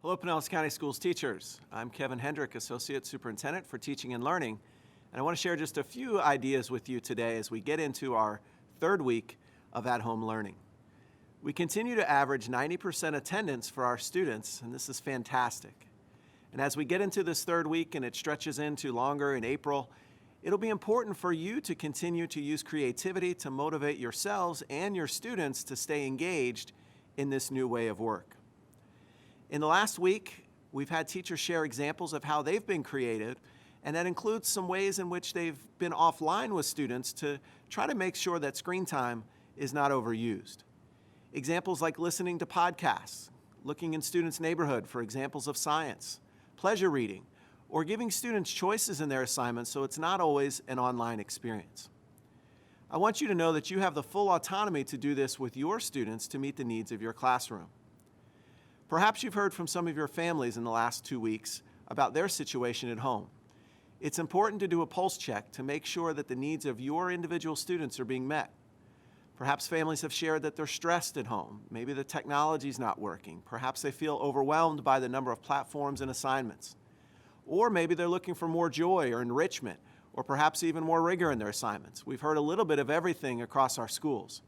Hello, Pinellas County Schools teachers. I'm Kevin Hendrick, Associate Superintendent for Teaching and Learning, and I want to share just a few ideas with you today as we get into our third week of at-home learning. We continue to average 90% attendance for our students, and this is fantastic. And as we get into this third week and it stretches into longer in April, it'll be important for you to continue to use creativity to motivate yourselves and your students to stay engaged in this new way of work. In the last week, we've had teachers share examples of how they've been creative, and that includes some ways in which they've been offline with students to try to make sure that screen time is not overused. Examples like listening to podcasts, looking in students' neighborhood for examples of science, pleasure reading, or giving students choices in their assignments so it's not always an online experience. I want you to know that you have the full autonomy to do this with your students to meet the needs of your classroom. Perhaps you've heard from some of your families in the last 2 weeks about their situation at home. It's important to do a pulse check to make sure that the needs of your individual students are being met. Perhaps families have shared that they're stressed at home. Maybe the technology's not working. Perhaps they feel overwhelmed by the number of platforms and assignments. Or maybe they're looking for more joy or enrichment, or perhaps even more rigor in their assignments. We've heard a little bit of everything across our schools.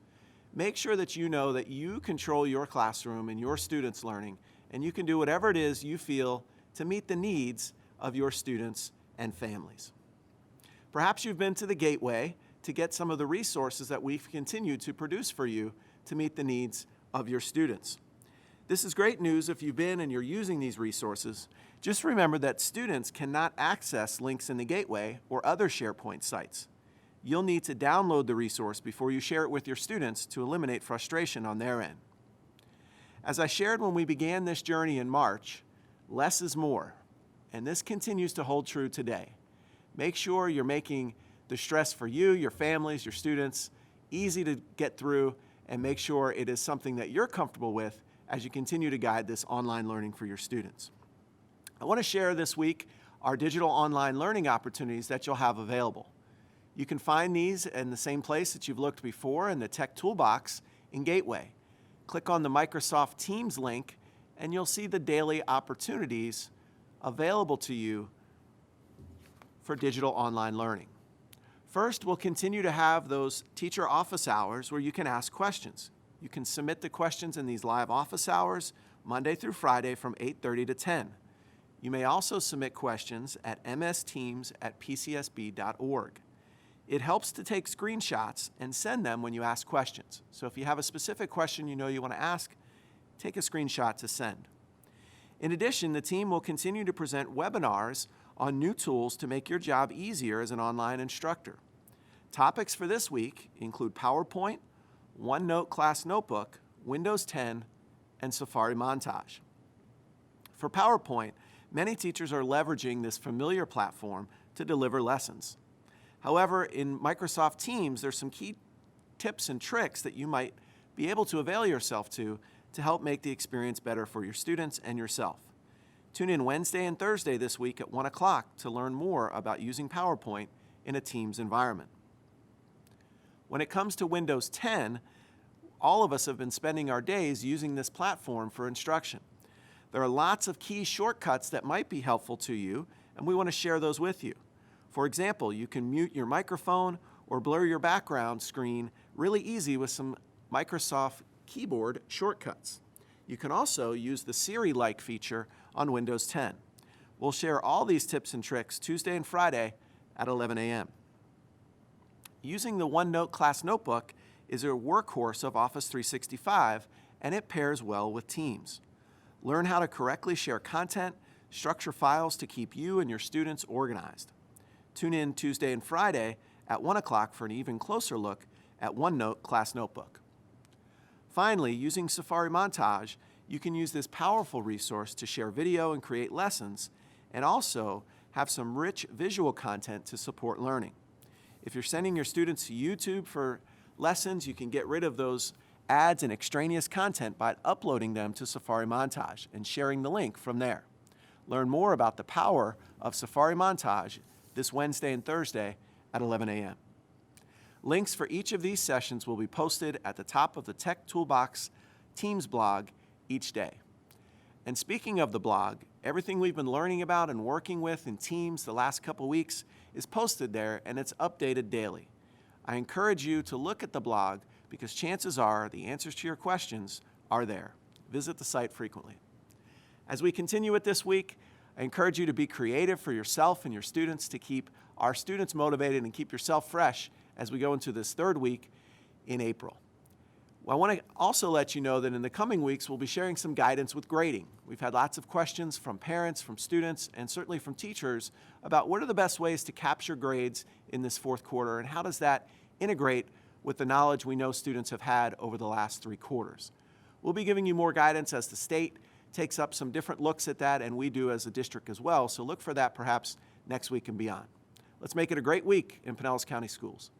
Make sure that you know that you control your classroom and your students' learning, and you can do whatever it is you feel to meet the needs of your students and families. Perhaps you've been to the Gateway to get some of the resources that we've continued to produce for you to meet the needs of your students. This is great news if you've been and you're using these resources. Just remember that students cannot access links in the Gateway or other SharePoint sites. You'll need to download the resource before you share it with your students to eliminate frustration on their end. As I shared when we began this journey in March, less is more, and this continues to hold true today. Make sure you're making the stress for you, your families, your students easy to get through, and make sure it is something that you're comfortable with as you continue to guide this online learning for your students. I want to share this week our digital online learning opportunities that you'll have available. You can find these in the same place that you've looked before in the Tech Toolbox in Gateway. Click on the Microsoft Teams link and you'll see the daily opportunities available to you for digital online learning. First, we'll continue to have those teacher office hours where you can ask questions. You can submit the questions in these live office hours Monday through Friday from 8:30 to 10. You may also submit questions at msteams@pcsb.org. It helps to take screenshots and send them when you ask questions. So if you have a specific question you know you want to ask, take a screenshot to send. In addition, the team will continue to present webinars on new tools to make your job easier as an online instructor. Topics for this week include PowerPoint, OneNote Class Notebook, Windows 10, and Safari Montage. For PowerPoint, many teachers are leveraging this familiar platform to deliver lessons. However, in Microsoft Teams, there's some key tips and tricks that you might be able to avail yourself to help make the experience better for your students and yourself. Tune in Wednesday and Thursday this week at 1 o'clock to learn more about using PowerPoint in a Teams environment. When it comes to Windows 10, all of us have been spending our days using this platform for instruction. There are lots of key shortcuts that might be helpful to you, and we want to share those with you. For example, you can mute your microphone or blur your background screen really easy with some Microsoft keyboard shortcuts. You can also use the Siri-like feature on Windows 10. We'll share all these tips and tricks Tuesday and Friday at 11 a.m. Using the OneNote Class Notebook is a workhorse of Office 365, and it pairs well with Teams. Learn how to correctly share content, structure files to keep you and your students organized. Tune in Tuesday and Friday at 1 o'clock for an even closer look at OneNote Class Notebook. Finally, using Safari Montage, you can use this powerful resource to share video and create lessons, and also have some rich visual content to support learning. If you're sending your students to YouTube for lessons, you can get rid of those ads and extraneous content by uploading them to Safari Montage and sharing the link from there. Learn more about the power of Safari Montage this Wednesday and Thursday at 11 a.m. Links for each of these sessions will be posted at the top of the Tech Toolbox Teams blog each day. And speaking of the blog, everything we've been learning about and working with in teams the last couple weeks is posted there, and it's updated daily. I encourage you to look at the blog because chances are the answers to your questions are there. Visit the site frequently. As we continue with this week, I encourage you to be creative for yourself and your students to keep our students motivated and keep yourself fresh as we go into this third week in April. Well, I want to also let you know that in the coming weeks, we'll be sharing some guidance with grading. We've had lots of questions from parents, from students, and certainly from teachers about what are the best ways to capture grades in this fourth quarter, and how does that integrate with the knowledge we know students have had over the last 3 quarters. We'll be giving you more guidance as the state takes up some different looks at that, and we do as a district as well, so look for that perhaps next week and beyond. Let's make it a great week in Pinellas County Schools.